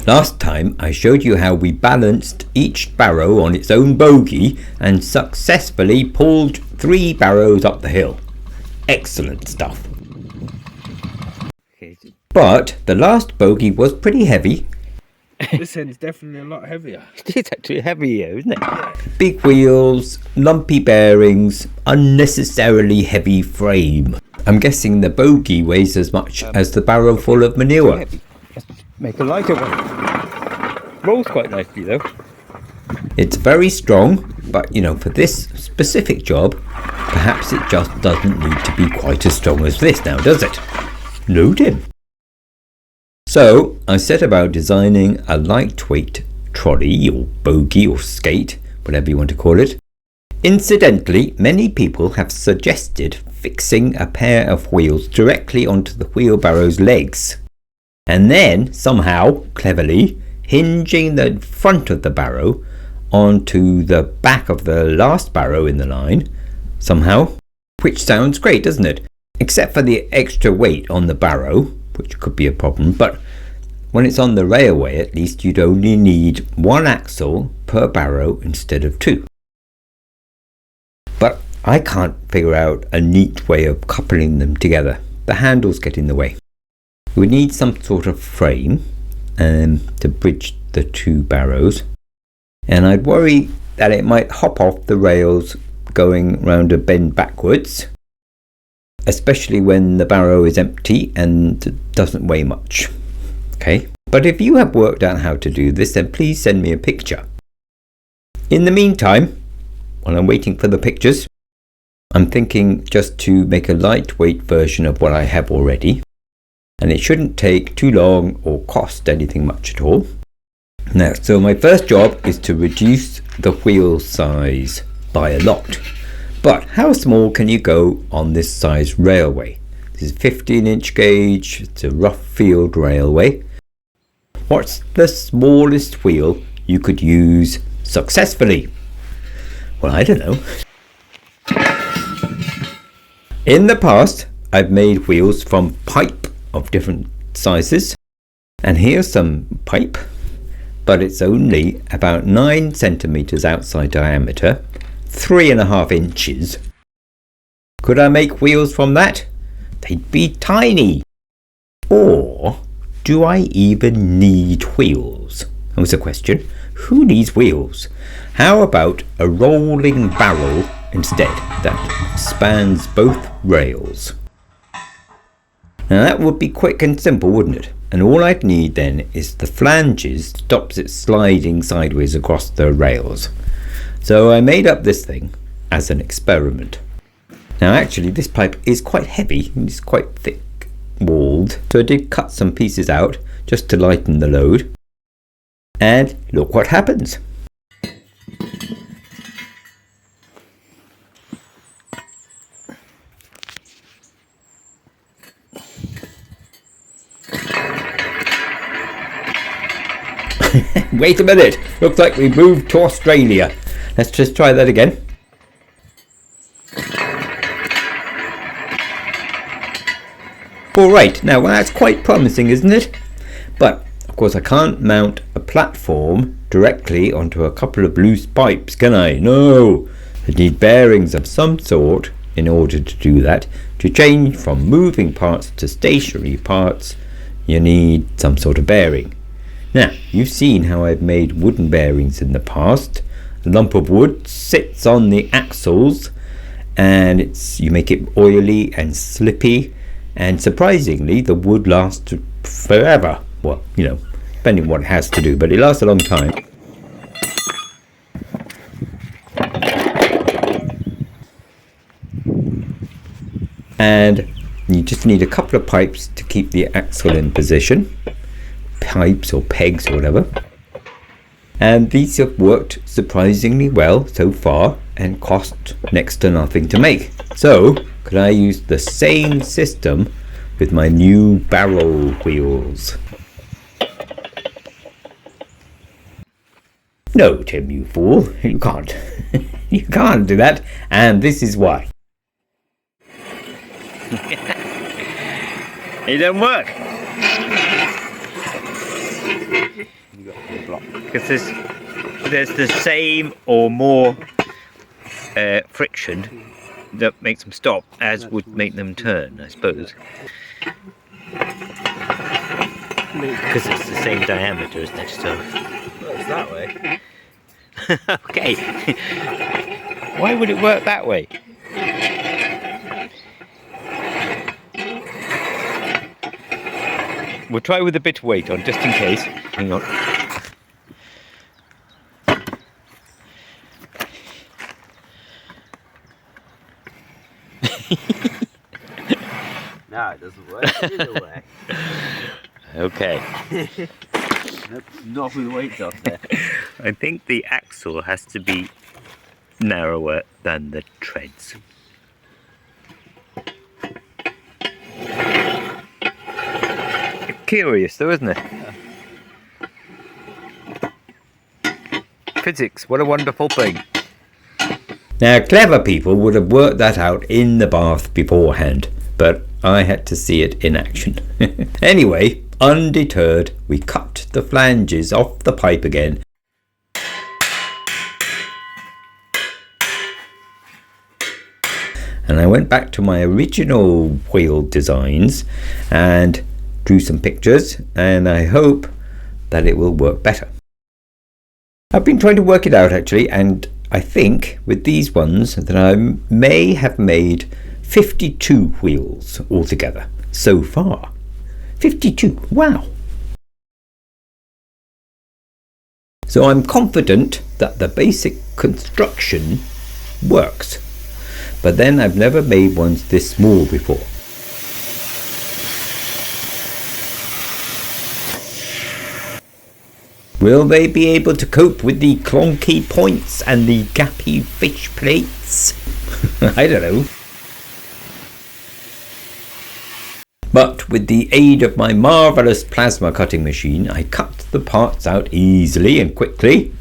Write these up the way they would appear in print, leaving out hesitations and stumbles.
Last time I showed you how we balanced each barrow on its own bogey and successfully pulled 3 barrows up the hill. Excellent stuff. But the last bogey was pretty heavy. This end's definitely a lot heavier. It's actually heavier, isn't it? Big wheels, lumpy bearings, unnecessarily heavy frame. I'm guessing the bogey weighs as much as the barrow full of manure. Let's make a lighter one. Rolls quite nicely though. It's very strong, but for this specific job, perhaps it just doesn't need to be quite as strong as this now, does it? No, Tim. So I set about designing a lightweight trolley or bogey or skate, whatever you want to call it. Incidentally, many people have suggested fixing a pair of wheels directly onto the wheelbarrow's legs, and then somehow, cleverly, hinging the front of the barrow onto the back of the last barrow in the line, somehow, which sounds great, doesn't it? Except for the extra weight on the barrow, which could be a problem, but when it's on the railway, at least you'd only need 1 axle per barrow instead of 2. But I can't figure out a neat way of coupling them together. The handles get in the way. We need some sort of frame to bridge the 2 barrows, and I'd worry that it might hop off the rails going round a bend backwards, especially when the barrow is empty and doesn't weigh much. Okay, but if you have worked out how to do this, then please send me a picture. In the meantime, while I'm waiting for the pictures, I'm thinking just to make a lightweight version of what I have already, and it shouldn't take too long or cost anything much at all. Now, so my first job is to reduce the wheel size by a lot. But how small can you go on this size railway? This is 15-inch gauge, it's a rough field railway. What's the smallest wheel you could use successfully? Well, I don't know. In the past, I've made wheels from pipe of different sizes. And here's some pipe, but it's only about 9 centimeters outside diameter, 3.5 inches. Could I make wheels from that? They'd be tiny. Or do I even need wheels? That was a question. Who needs wheels? How about a rolling barrel instead that spans both rails? Now that would be quick and simple, wouldn't it? And all I'd need then is the flanges stops it sliding sideways across the rails. So I made up this thing as an experiment. Now actually this pipe is quite heavy and it's quite thick walled, so I did cut some pieces out just to lighten the load. And look what happens. Wait a minute, looks like we moved to Australia. Let's just try that again. Alright, now well, that's quite promising, isn't it? But of course I can't mount a platform directly onto a couple of loose pipes, can I? No, I need bearings of some sort in order to do that. To change from moving parts to stationary parts, you need some sort of bearing. Now, you've seen how I've made wooden bearings in the past. A lump of wood sits on the axles and you make it oily and slippy, and surprisingly the wood lasts forever. Well, depending on what it has to do, but it lasts a long time. And you just need a couple of pipes to keep the axle in position. Pipes or pegs or whatever. And these have worked surprisingly well so far and cost next to nothing to make. So could I use the same system with my new barrel wheels? No, Tim, you fool, you can't. You can't do that, and this is why. It don't work. Because there's the same or more friction that makes them stop as would make them turn, I suppose. Because it's the same diameter, isn't it? So Well, it's that way. okay. Why would it work that way? We'll try with a bit of weight on, just in case. Hang on. No, it doesn't work either way. Okay. Nope, not with weights off there. I think the axle has to be narrower than the treads. Curious though, isn't it? Physics, what a wonderful thing. Now, clever people would have worked that out in the bath beforehand, but I had to see it in action. Anyway, undeterred, we cut the flanges off the pipe again. And I went back to my original wheel designs and drew some pictures, and I hope that it will work better. I've been trying to work it out actually, and I think with these ones that I may have made 52 wheels altogether so far. 52, wow! So I'm confident that the basic construction works, but then I've never made ones this small before. Will they be able to cope with the clonky points and the gappy fish plates? I don't know. But with the aid of my marvellous plasma cutting machine, I cut the parts out easily and quickly.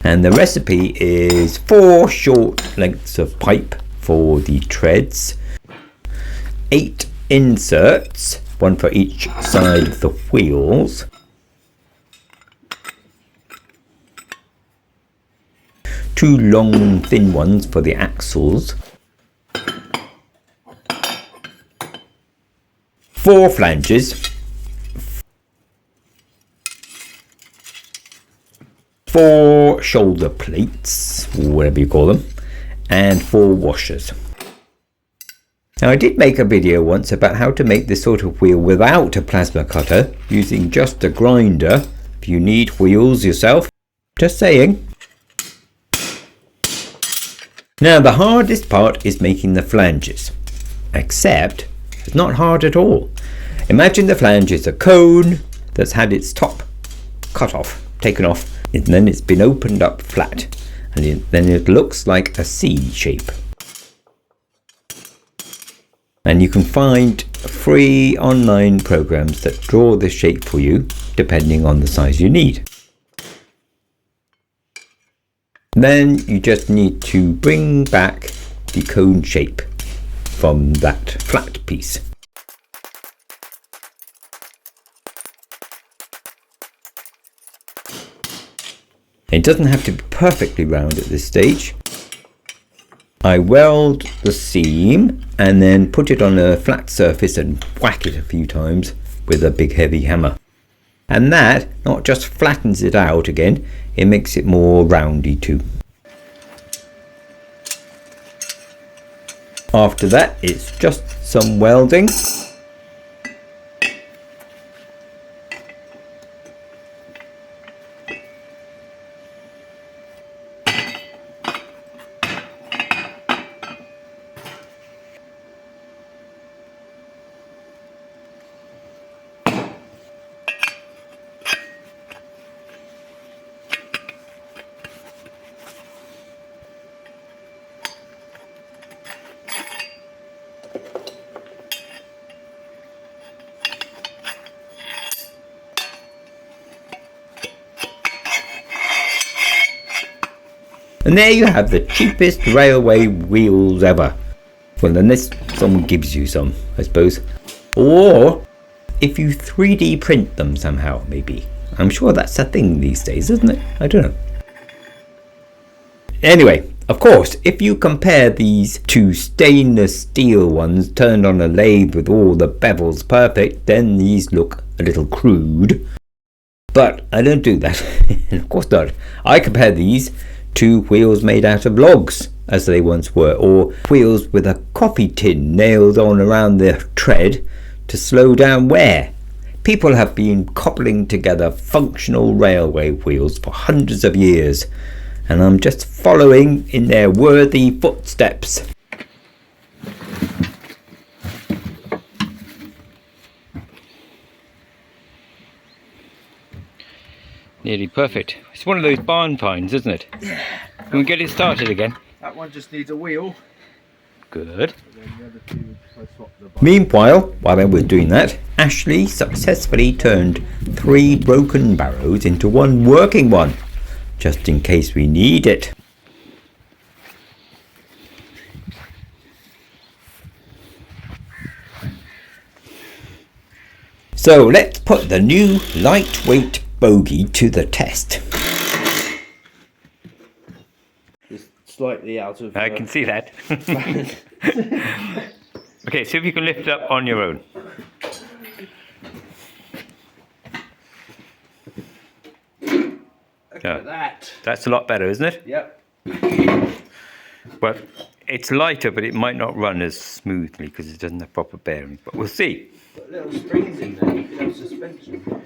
And the recipe is 4 short lengths of pipe for the treads, 8 inserts, 1 for each side of the wheels, 2 long thin ones for the axles, 4 flanges, 4 shoulder plates, whatever you call them, and 4 washers. Now I did make a video once about how to make this sort of wheel without a plasma cutter, using just a grinder. If you need wheels yourself, just saying. Now the hardest part is making the flanges, except it's not hard at all. Imagine the flange is a cone that's had its top cut off, taken off, and then it's been opened up flat, and then it looks like a C shape. And you can find free online programs that draw this shape for you depending on the size you need. Then you just need to bring back the cone shape from that flat piece. It doesn't have to be perfectly round at this stage. I weld the seam and then put it on a flat surface and whack it a few times with a big heavy hammer. And that not just flattens it out again, it makes it more roundy too. After that, it's just some welding. And there you have the cheapest railway wheels ever. Well, unless someone gives you some, I suppose. Or if you 3D print them somehow, maybe. I'm sure that's a thing these days, isn't it? I don't know. Anyway, of course, if you compare these two stainless steel ones turned on a lathe with all the bevels perfect, then these look a little crude. But I don't do that. Of course not. I compare these to wheels made out of logs, as they once were, or wheels with a coffee tin nailed on around the tread to slow down wear. People have been cobbling together functional railway wheels for hundreds of years, and I'm just following in their worthy footsteps. Nearly perfect. It's one of those barn finds, isn't it? Yeah. Can we get it started again? That one just needs a wheel. Good. Then the other two, I swap the Meanwhile, while I was doing that, Ashley successfully turned 3 broken barrows into one working one, just in case we need it. So let's put the new lightweight bogey to the test. It's slightly out of. I can see that. Okay, see if you can lift it up on your own. Look at that. That's a lot better, isn't it? Yep. Well, it's lighter, but it might not run as smoothly because it doesn't have proper bearing. But we'll see. Got little springs in there. You could have suspension.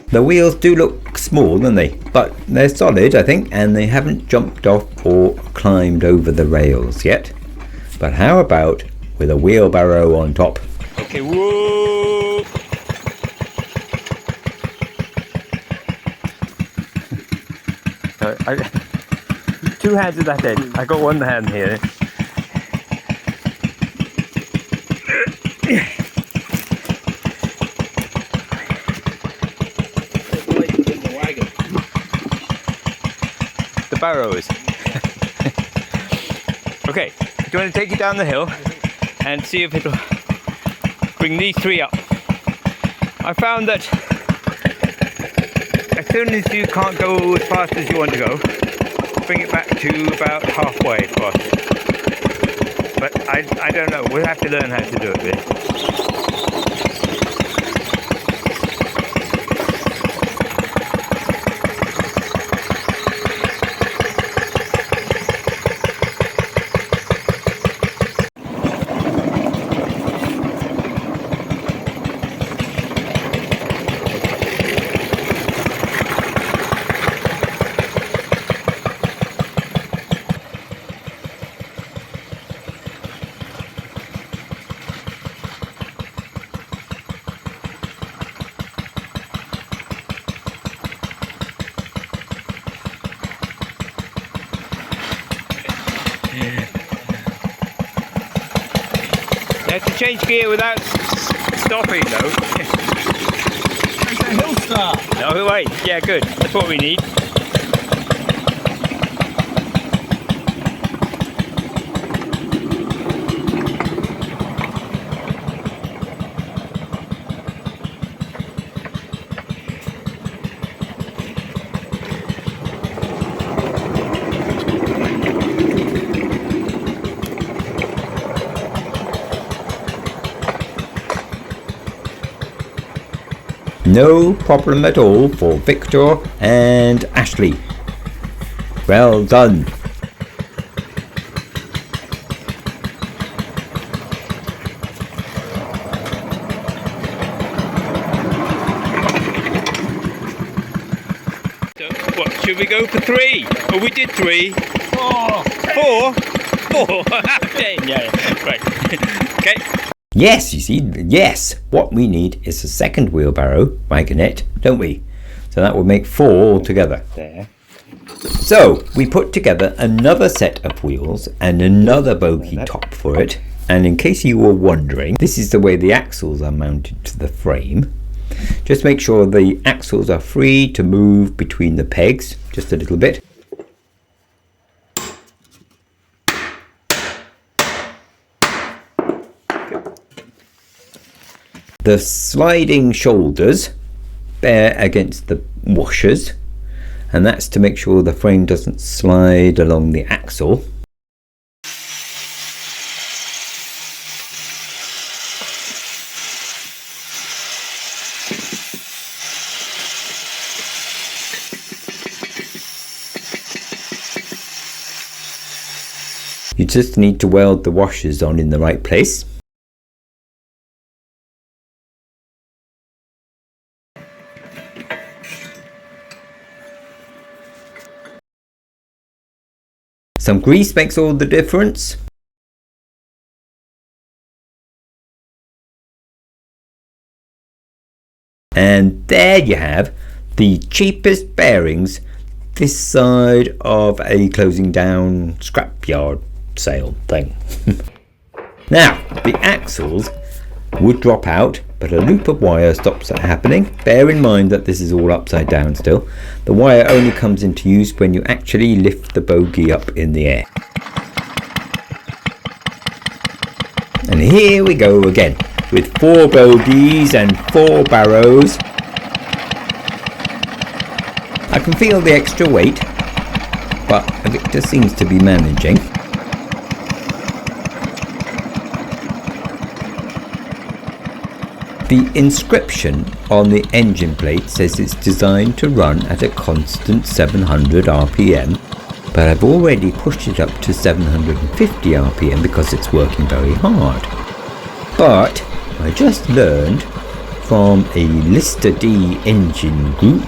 The wheels do look small, don't they? But they're solid, I think, and they haven't jumped off or climbed over the rails yet. But how about with a wheelbarrow on top? Okay, whoa! Two hands at that end. I got one hand here. The barrows. Okay, do you want to take it down the hill and see if it'll bring these 3 up? I found that as soon as you can't go as fast as you want to go, bring it back to about halfway fast. But I don't know, we'll have to learn how to do it really. You have to change gear without stopping though. It's a hill start. No, wait, yeah, good. That's what we need. No problem at all for Victor and Ashley. Well done. So, what, should we go for 3? Oh, we did 3. 4. 4? 4? Yeah. Right. Okay. Yes, you see, yes. What we need is a second wheelbarrow, wagonette, don't we? So that will make 4 altogether. There. So we put together another set of wheels and another bogey top for it. And in case you were wondering, this is the way the axles are mounted to the frame. Just make sure the axles are free to move between the pegs just a little bit. The sliding shoulders bear against the washers, and that's to make sure the frame doesn't slide along the axle. You just need to weld the washers on in the right place. Some grease makes all the difference. And there you have the cheapest bearings this side of a closing down scrapyard sale thing. Now, the axles would drop out, but a loop of wire stops that happening. Bear in mind that this is all upside down still. The wire only comes into use when you actually lift the bogey up in the air. And here we go again, with 4 bogeys and 4 barrows. I can feel the extra weight, but Victor seems to be managing. The inscription on the engine plate says it's designed to run at a constant 700 RPM, but I've already pushed it up to 750 RPM because it's working very hard. But I just learned from a Lister D engine group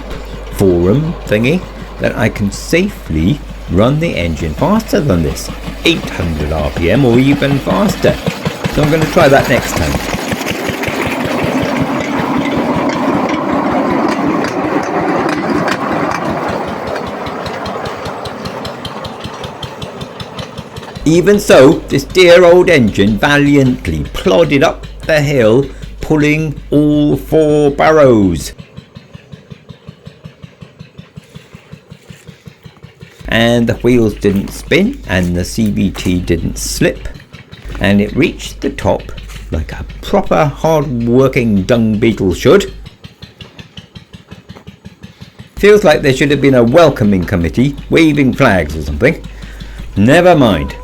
forum thingy that I can safely run the engine faster than this, 800 RPM or even faster. So I'm going to try that next time. Even so, this dear old engine valiantly plodded up the hill, pulling all 4 barrows. And the wheels didn't spin, and the CVT didn't slip, and it reached the top like a proper hard-working dung beetle should. Feels like there should have been a welcoming committee, waving flags or something. Never mind.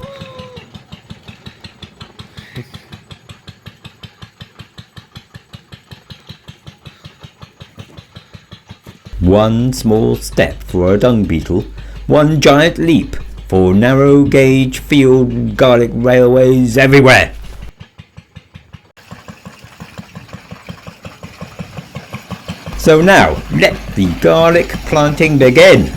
One small step for a dung beetle, one giant leap for narrow gauge field garlic railways everywhere. So now, let the garlic planting begin.